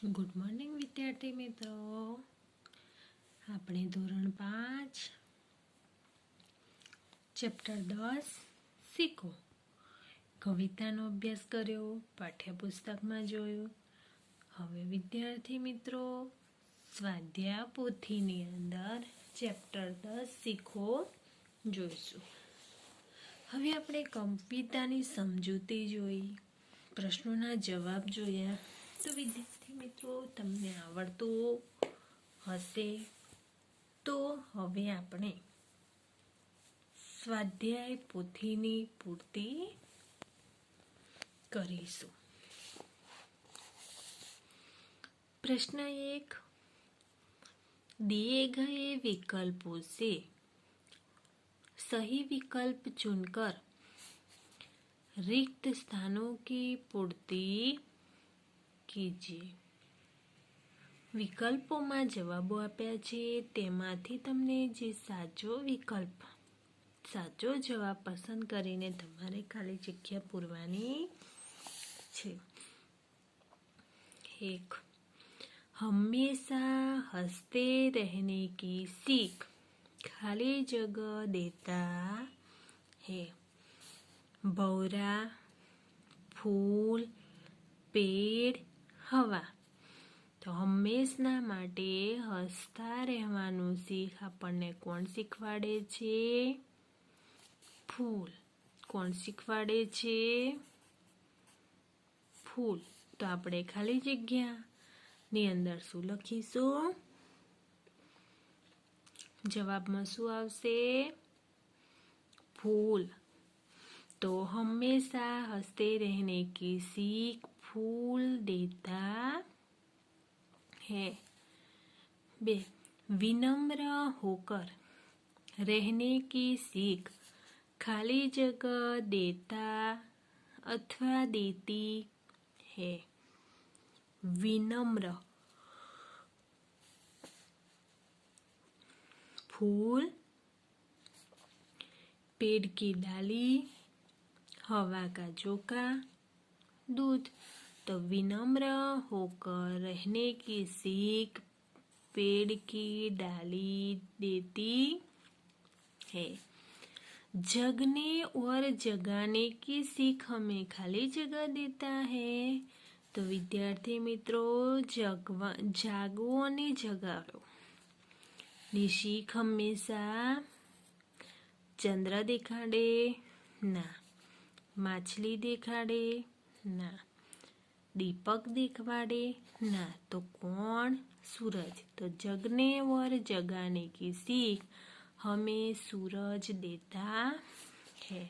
Good morning વિદ્યાર્થી મિત્રો, આપણે ધોરણ 5 ચેપ્ટર 10 શીખો કવિતાનો અભ્યાસ કર્યો, પાઠ્યપુસ્તકમાં જોયું. હવે વિદ્યાર્થી મિત્રો સ્વાધ્યાય પોથીની અંદર ચેપ્ટર 10 શીખો જોઈશું. હવે આપણે કવિતાની સમજૂતી જોઈ, પ્રશ્નોના જવાબ જોયા. તો વિદ્યાર્થી મિત્રો તમને આવડતું હશે. તો હવે આપણે સ્વાધ્યાય પોથીની પૂર્તિ કરીશું. प्रश्न 1, दिए गए विकल्पों से सही विकल्प चुनकर रिक्त स्थानों की पूर्ति कीजिए. વિકલ્પોમાં જવાબો આપ્યા છે, તેમાંથી તમને જે સાચો જવાબ પસંદ કરીને તમારે ખાલી જગ્યા પૂરવાની છે. 1, हमेशा हंसते रहने की सीख खाली जगह देता है. भौरा, फूल, पेड़, हवा. તો હંમેશના માટે હસતા રહેવાનું શીખ આપણને કોણ શીખવાડે છે? ફૂલ. કોણ શીખવાડે છે? ફૂલ. તો આપણે ખાલી જગ્યાની અંદર શું લખીશું? જવાબમાં શું આવશે? ફૂલ. तो हमेशा हंसते रहने की सीख फूल देता है. 2, विनम्र होकर रहने की सीख खाली जगह देता अथवा देती है. विनम्र, फूल, पेड़ की डाली, हवा का झोंका, दूध. तो विनम्र होकर रहने की सीख पेड़ की डाली देती है. जगने और जगाने की सीख हमें खाली जगह देता है. તો વિદ્યાર્થી મિત્રો જાગવો અને જગાડો ની શીખ હંમેશા ચંદ્ર દેખાડે ના, માછલી દેખાડે ના, दीपक दिखवाड़े ना, तो कौन? सूरज. तो जगने और जगाने की सीख हमें सूरज देता है.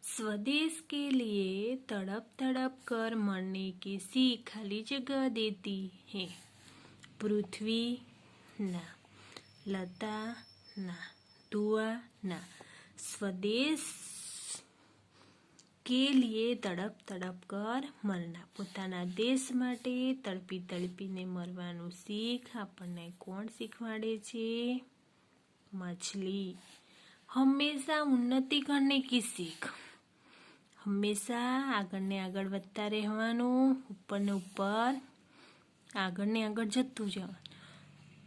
स्वदेश के लिए तड़प तड़प कर मरने की सीख खाली जगह देती है. पृथ्वी ना, लता ना, धुआं ना. स्वदेश के लिए तड़प तड़प कर मरना. પોતાના દેશ માટે તડપી તડપીને મરવાનું શીખ આપણને કોણ શીખવાડે છે? મછલી. હંમેશા ઉન્નતિ કરને કી શીખ. હંમેશા આગળ ને આગળ વધતા રહેવાનું, ઉપર ને ઉપર આગળ ને આગળ જતું જવાનું.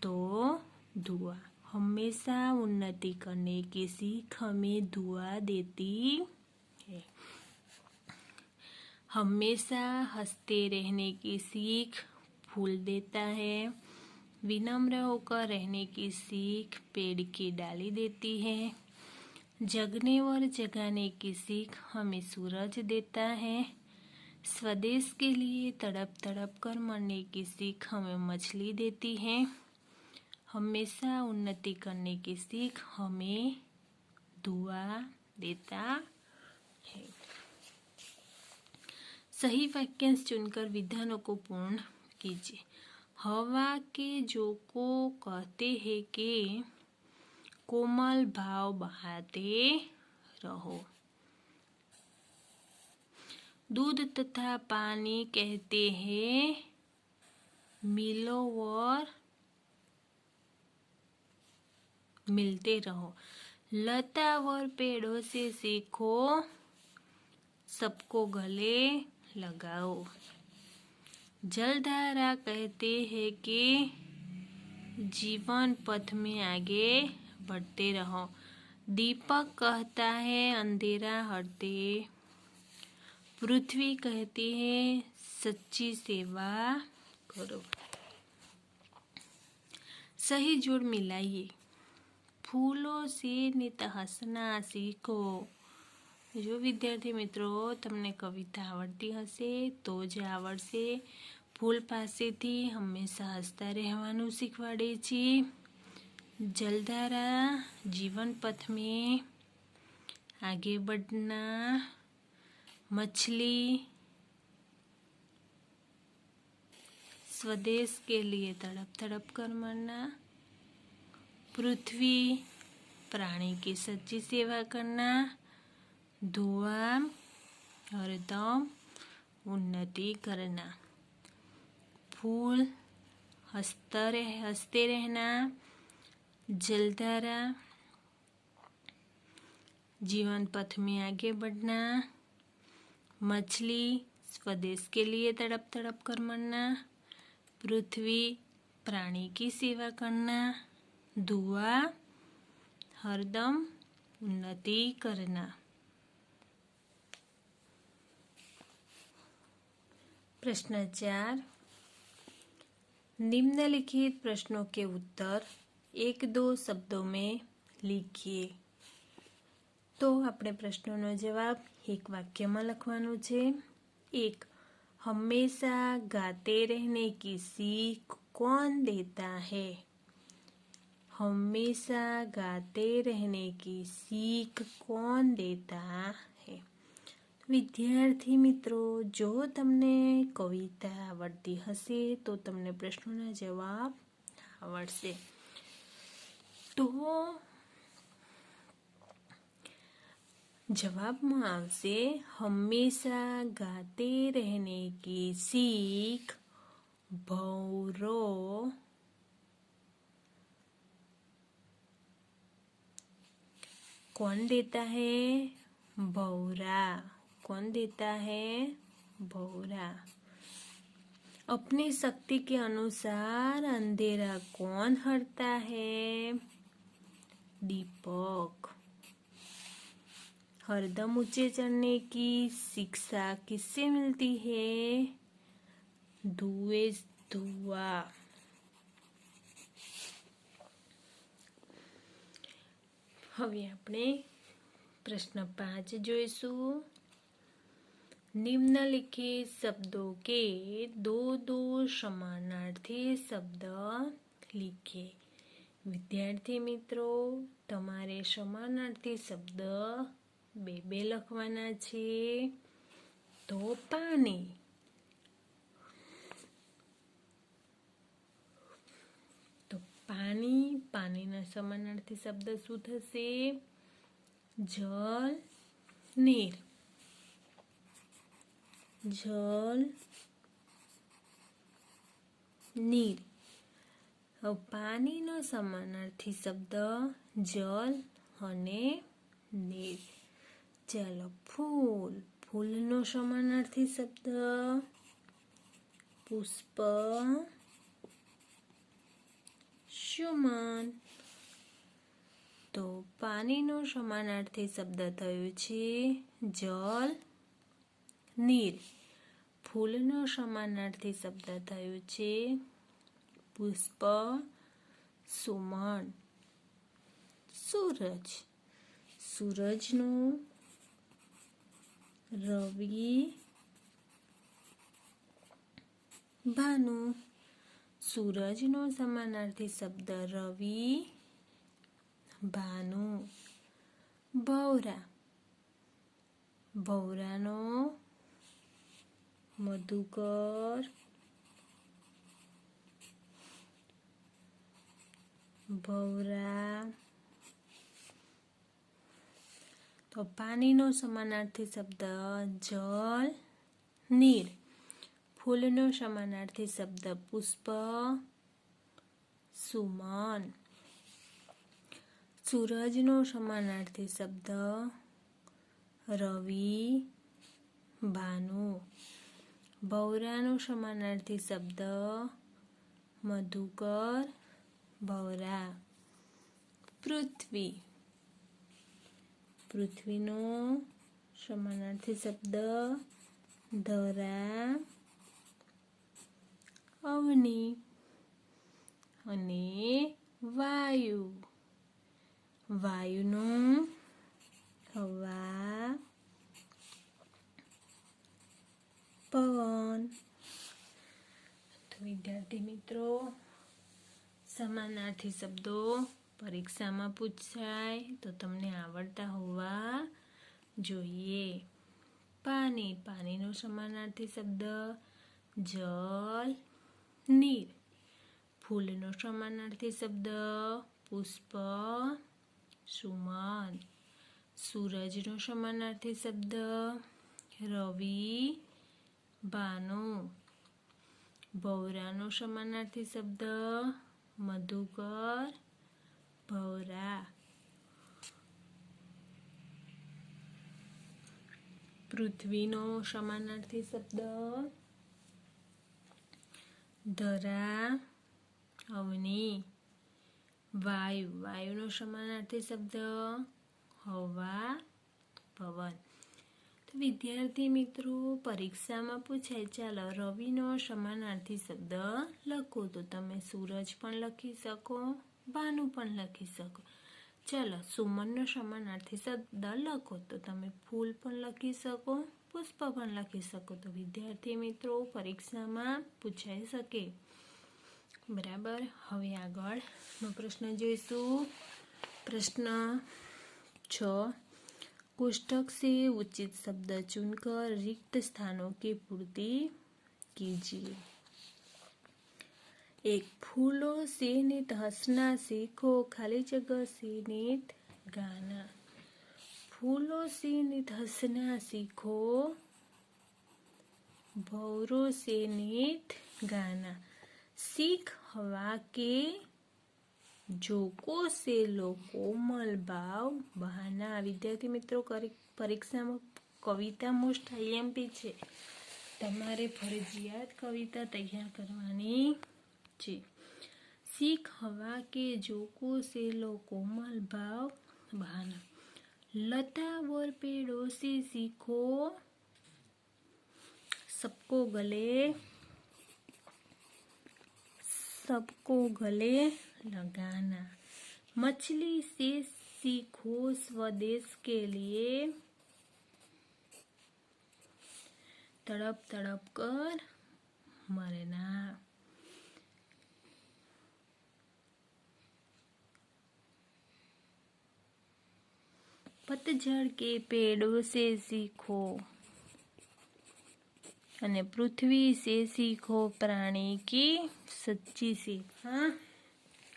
તો दुआ. हमेशा उन्नति करने की सीख हमें दुआ देती है. हमेशा हंसते रहने की सीख फूल देता है. विनम्र होकर रहने की सीख पेड़ की डाली देती है. जगने और जगाने की सीख हमें सूरज देता है. स्वदेश के लिए तड़प तड़प कर मरने की सीख हमें मछली देती है. हमेशा उन्नति करने की सीख हमें दुआ देता है. सही वाक्यांश चुनकर विधानों को पूर्ण कीजिए. हवा के झोंको कहते हैं कि कोमल भाव बहाते रहो. दूध तथा पानी कहते हैं मिलो और मिलते रहो. लता और पेड़ों से सीखो सबको गले लगाओ. जलधारा कहते हैं कि जीवन पथ में आगे बढ़ते रहो। दीपक कहता है अंधेरा हटते। पृथ्वी कहती है सच्ची सेवा करो। सही जोड़ मिलाइए। फूलों से नित हंसना सीखो। जो विद्यार्थी मित्रों तमने कविता आवड़ती हशे तो ज आवड़शे। फूल पासेथी हमेशा हसता रहेवानुं शीखवाड़े छे। जलधारा जीवन पथ में आगे बढ़ना। मछली स्वदेश के लिए तड़प तड़प कर मरना। पृथ्वी प्राणी की सच्ची सेवा करना। धुआं हरदम उन्नति करना। फूल हंसते रहना। जलधारा जीवन पथ में आगे बढ़ना। मछली स्वदेश के लिए तड़प तड़प कर मरना। पृथ्वी प्राणी की सेवा करना। धुआं हरदम उन्नति करना। प्रश्न 4। निम्नलिखित प्रश्नों के उत्तर 1-2 शब्दों में लिखिए। तो આપણે પ્રશ્નોનો જવાબ એક વાક્યમાં લખવાનો છે। 1. हमेशा गाते रहने की सीख कौन देता है? हमेशा गाते रहने की सीख कौन देता है? विद्यार्थी मित्रों जो तमने कविता आवड़ती हशे तो तमने प्रश्नोना जवाब आवड़शे। तो जवाब में आवशे हमेशा गाते रहने की सीख भौरो कौन देता है? भौरा। कौन देता है? भौरा। अपनी शक्ति के अनुसार अंधेरा कौन हरता है? दीपक। हरदम ऊंचे चढ़ने की शिक्षा किससे मिलती है? धुआं। હવે આપણે प्रश्न 5 જોઈશું। निम्नलिखित शब्दों के 2-2 समानार्थी शब्द लिखिए। विद्यार्थी मित्रों તમારે સમાનાર્થી શબ્દ 2-2 લખવાના છે। તો પાણી। તો પાણી પાણીના સમાનાર્થી શબ્દ શું થશે? જલ નીર। જલ નીર। પાણીનો સમાનાર્થી શબ્દ જલ અને નીર। ચાલો ફૂલ। ફૂલનો સમાનાર્થી શબ્દ પુષ્પ સુમન। તો પાણીનો સમાનાર્થી શબ્દ થયો છે જલ નીર। ફૂલનો સમાનાર્થી શબ્દ થયો છે પુષ્પ સુમન। સૂરજ। સૂરજનો રવિ ભાનુ। સૂરજનો સમાનાર્થી શબ્દ રવિ ભાનુ। ભૌરા। ભૌરાનો મધુકર ભૌરા। તો પાણીનો સમાનાર્થી શબ્દ જલ નીર। ફૂલનો સમાનાર્થી શબ્દ પુષ્પ સુમન। સૂરજનો સમાનાર્થી શબ્દ રવિ ભાનુ। ભવરાનો સમાનાર્થી શબ્દ મધુકર ભવરા. પૃથ્વી, પૃથ્વીનો સમાનાર્થી શબ્દ ધરા. અવની અને વાયુ, વાયુનો હવા. પવન. તો વિદ્યાર્થી મિત્રો, સમાનાર્થી શબ્દો પરીક્ષામાં પૂછાય તો તમને આવડતા હોવા જોઈએ. પાણી, પાણીનો સમાનાર્થી શબ્દ જલ. નીર, ફૂલનો સમાનાર્થી શબ્દ પુષ્પ. સુમન, સૂરજનો સમાનાર્થી શબ્દ રવિ. ભાનુ, ભવરાનો સમાનાર્થી શબ્દ મધુકર ભવરા. પૃથ્વીનો સમાનાર્થી શબ્દ ધરા. અવની. વાયુ, વાયુનો સમાનાર્થી શબ્દ હવા. પવન. તો વિદ્યાર્થી મિત્રો, પરીક્ષામાં પૂછાય. ચાલો, રવિનો સમાનાર્થી શબ્દ લખો તો તમે સૂરજ પણ લખી શકો, ભાનુ પણ લખી શકો. ચાલો, સુમનનો સમાનાર્થી શબ્દ લખો તો તમે ફૂલ પણ લખી શકો, પુષ્પ પણ લખી શકો. તો વિદ્યાર્થી મિત્રો, પરીક્ષામાં પૂછાઈ શકે. બરાબર. હવે આગળનો પ્રશ્ન જોઈશું. प्रश्न 6, कोष्ठक से उचित शब्द चुनकर रिक्त स्थानों की पूर्ति कीजिए. एक, फूलों से नित हंसना सीखो, खाली जगह से नित गाना. फूलों से नित हंसना सीखो, भौरों से नित गाना. सीख हवा के જોકો સે લો કોમલ ભાવ બહાના. વિદ્યાર્થી મિત્રો, પરીક્ષામાં કવિતા મોસ્ટ આઈએમપી છે. તમારે ફરજિયાત કવિતા તૈયાર કરવાની છે. सीख हवा के जोकों से लो कोमल भाव बहाना. लता और पेड़ों से सीखो, सबको गले लगाना. मछली से सीखो स्वदेश के लिए, तड़प तड़प कर मरना. पतझड़ के पेड़ों से सीखो અને પૃથ્વી से सीखो प्राणी की सच्ची सीख. हाँ,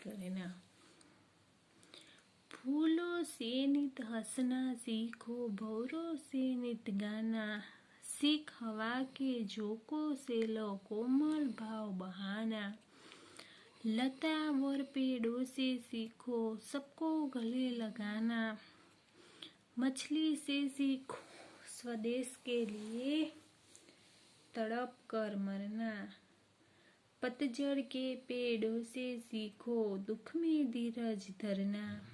करना. फूलों से नित हंसना सीखो, भौरों से नित गाना. सीख हवा के झोंकों से लो कोमल भाव बहाना. लता और पेड़ों से सीखो, सबको गले लगाना. मछली से सीखो स्वदेश के लिए, तड़प कर मरना. पतझड़ के पेड़ों से सीखो दुख में धीरज धरना.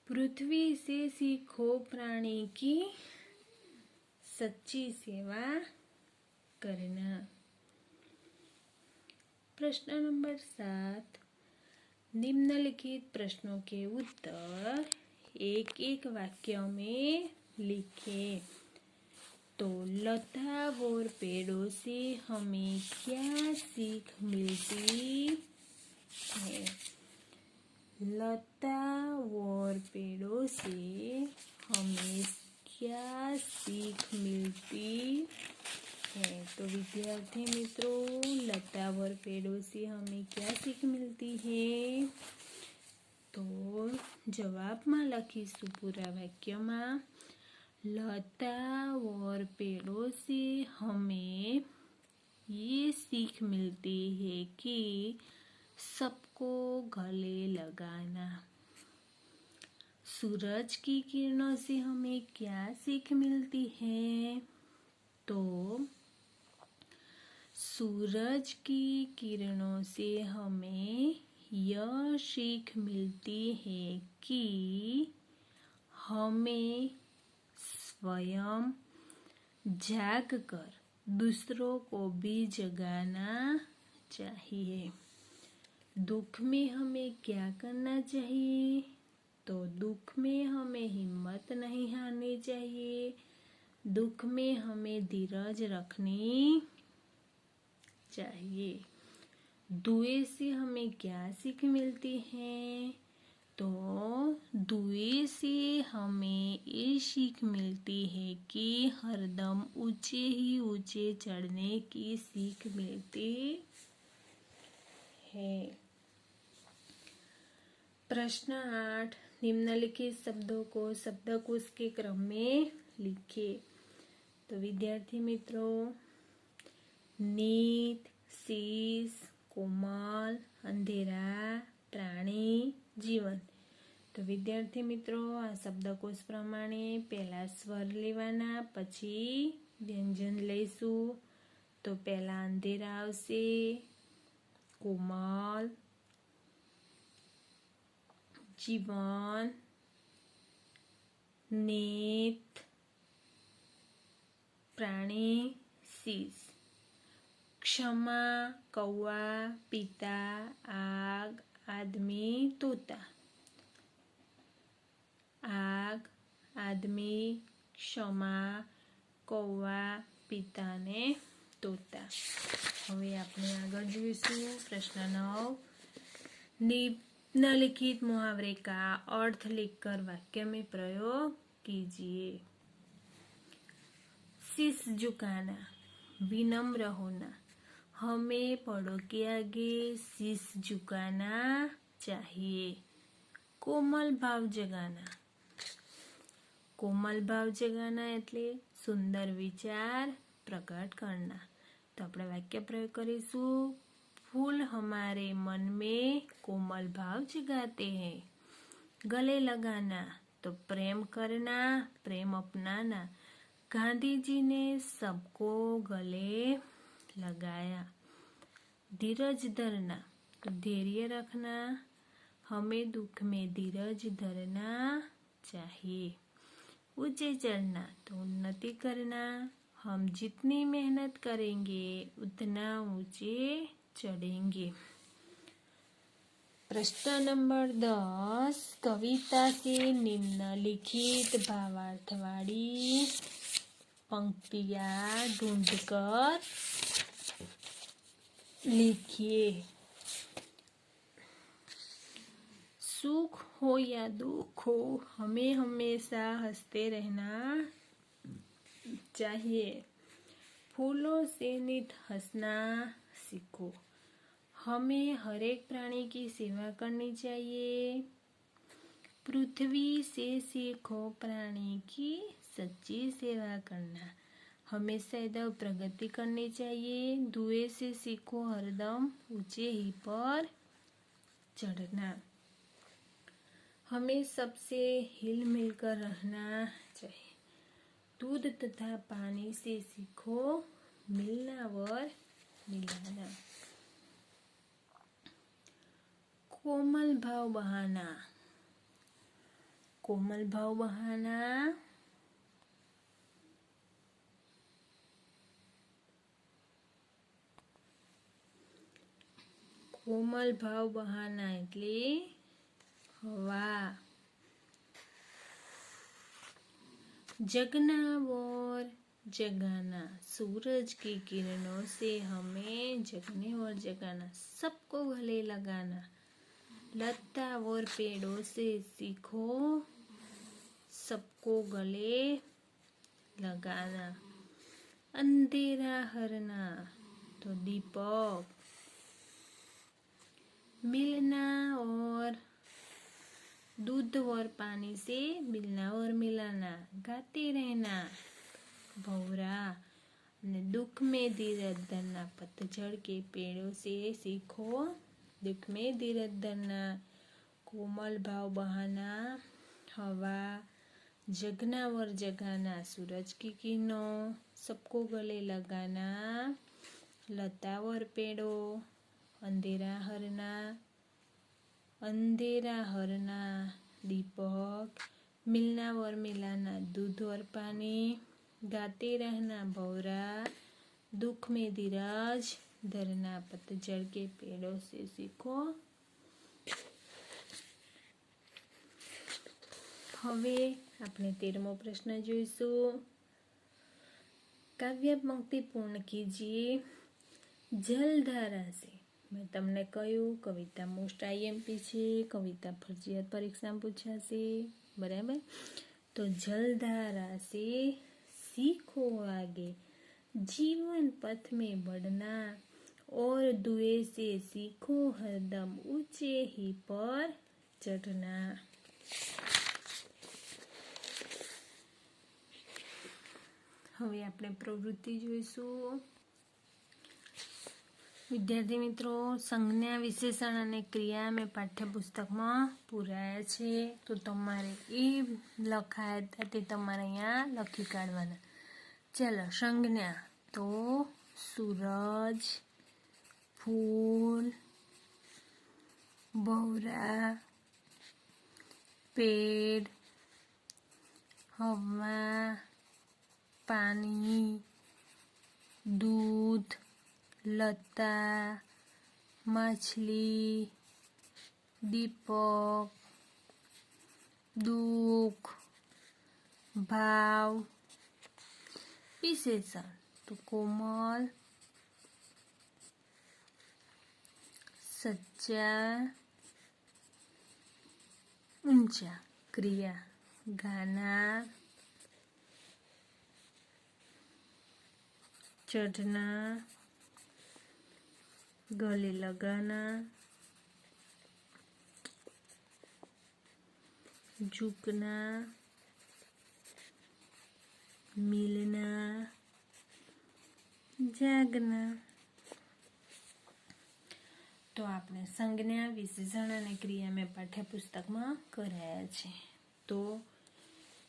पृथ्वी से सीखो प्राणी की सच्ची सेवा करना. प्रश्न नंबर 7, निम्नलिखित प्रश्नों के उत्तर एक एक वाक्य में लिखें. तो लता और पेड़ों से हमें क्या सीख मिलती है? लता और पेड़ों से हमें क्या सीख मिलती है? तो विद्यार्थी मित्रों, लता और पेड़ों से हमें क्या सीख मिलती है? तो जवाब में लखीशु पूरा वाक्य में. लता और पेड़ों से हमें ये सीख मिलती है कि सबको गले लगाना. सूरज की किरणों से हमें क्या सीख मिलती है? तो सूरज की किरणों से हमें यह सीख मिलती है कि हमें स्वयं जाग कर दूसरों को भी जगाना चाहिए। दुख में हमें क्या करना चाहिए? तो दुख में हमें हिम्मत नहीं हारनी चाहिए। दुख में हमें धीरज रखनी चाहिए। दुए से हमें क्या सीख मिलती है? तो दुए से हमें ये सीख मिलती है कि हरदम ऊंचे ही ऊंचे चढ़ने की सीख मिलती है। प्रश्न 8, निम्नलिखित शब्दों को शब्दकोश के क्रम में लिखिए। तो विद्यार्थी मित्रों, नीत, शीश, कोमल, अंधेरा, प्राणी, जीवन। तो विद्यार्थी मित्रों, आ शब्दकोश प्रमाणे पहला स्वर लेवाना, पछी व्यंजन लईशुं। तो पहला अंधेरा आवशे, कोमल, जीवन, नीत, प्राणी, शीश। क्षमा, कौवा, पिता, आग, आदमी, तोता। आग, आदमी, क्षमा, कौवा, पिता ने तोता। હવે આપણે આગળ જોઈશું પ્રશ્ન 9, निम्नलिखित मुहावरे का अर्थ लिखकर वाक्य में प्रयोग कीजिए। शीश झुकाना, विनम्र होना। हमें बड़ों के आगे शीश झुकाना चाहिए। कोमल भाव जगाना, कोमल भाव जगाना એટલે સુંદર વિચાર प्रकट करना। तो આપણે वाक्य प्रयोग करीશું। फूल हमारे मन में कोमल भाव जगाते हैं। गले लगाना, तो प्रेम करना, प्रेम अपनाना। गांधी जी ने सबको गले लगाया। धीरज धरना, तो धैर्य रखना। हमें दुख में धीरज धरना चाहिए। ऊंचे चढ़ना, तो उन्नति करना। हम जितनी मेहनत करेंगे उतना ऊंचे चढ़ेंगे। प्रश्न नंबर 10, कविता से निम्नलिखित भावार्थ वाली पंक्तियां ढूंढकर लिखिए। सुख हो या दुख हो, हमें हमेशा हंसते रहना चाहिए। फूलों से नित हंसना सीखो। हमें हर एक प्राणी की सेवा करनी चाहिए। पृथ्वी से सीखो प्राणी की सच्ची सेवा करना। हमें सदैव प्रगति करनी चाहिए। धुएं से सीखो हरदम ऊंचे ही पर चढ़ना। हमें सबसे हिल मिलकर रहना चाहिए। दूध तथा पानी से सीखो मिलना वर मिलाना। कोमल भाव बहाना, कोमल भाव बहाना। कोमल भाव बहाना એટલે हवा। जगना और जगाना, सूरज की किरणों से हमें जगने और जगाना। सबको गले लगाना। लता और पेड़ों से सीखो सबको गले लगाना। अंधेरा हरना, तो दीपक। मिलना और दूध और पानी से मिलना और मिलाना। गाते रहना, भौरा। दुख में धीरज धरना, पतझड़ के पेड़ों से सीखो दुख में धीरज धरना। कोमल भाव बहाना, हवा। जगना और जगाना, सूरज की किरणों सबको गले लगाना, लता वर पेड़ो, अंधेरा हरना दीपक, मिलना वर मिलाना दूध और पानी, गाते रहना भौरा, दुख में धीरज धरना पतझड़ के पेड़ों से सीखो। હવે આપણે 13મો પ્રશ્ન જોઈશું। કાવ્ય પંક્તિ પૂર્ણ કીજીએ। જલધારા से મેં તમને કહ્યું કવિતા મોસ્ટ આઈએમપી છે, કવિતા ફરજિયાત પરીક્ષામાં પૂછાશે, બરાબર। તો जलधारा से सीखो आगे, जीवन पथ में बढ़ना, और दुए से सीखो हरदम ऊंचे ही पर चढ़ना। હવે આપણે પ્રવૃત્તિ જોઈશું। વિદ્યાર્થી મિત્રો, સંજ્ઞા વિશેષણ અને ક્રિયા મેં પાઠ્યપુસ્તકમાં પૂરાયા છે, તો તમારે એ લખાયા હતા તે તમારે અહીંયા લખી કાઢવાના। ચાલો, સંજ્ઞા તો સૂરજ, ફૂલ, ભौरा, पेड़, हवा, पानी, दूध, लता, मछली, दीपक, दुख, भाव, विशेषण तो कोमल, सच्चा, ऊंचा, क्रिया गाना, चढ़ना, गले लगाना, झुकना, मिलना, जागना। तो आपने संज्ञा विशेषण અને ક્રિયા મેં પાઠ્યપુસ્તકમાં કરાયા છે। તો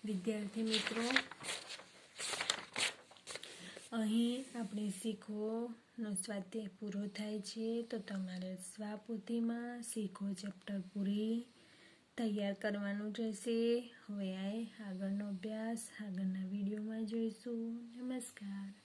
વિદ્યાર્થી મિત્રો, અહીં આપણે શીખોનો સ્વાધ્યાય પૂરો થાય છે। તો તમારે સ્વાપોથીમાં શીખો ચેપ્ટર પૂરી તૈયાર કરવાનું રહેશે। હવે આગળનો અભ્યાસ આગળના વિડીયોમાં જોઈશું। નમસ્કાર।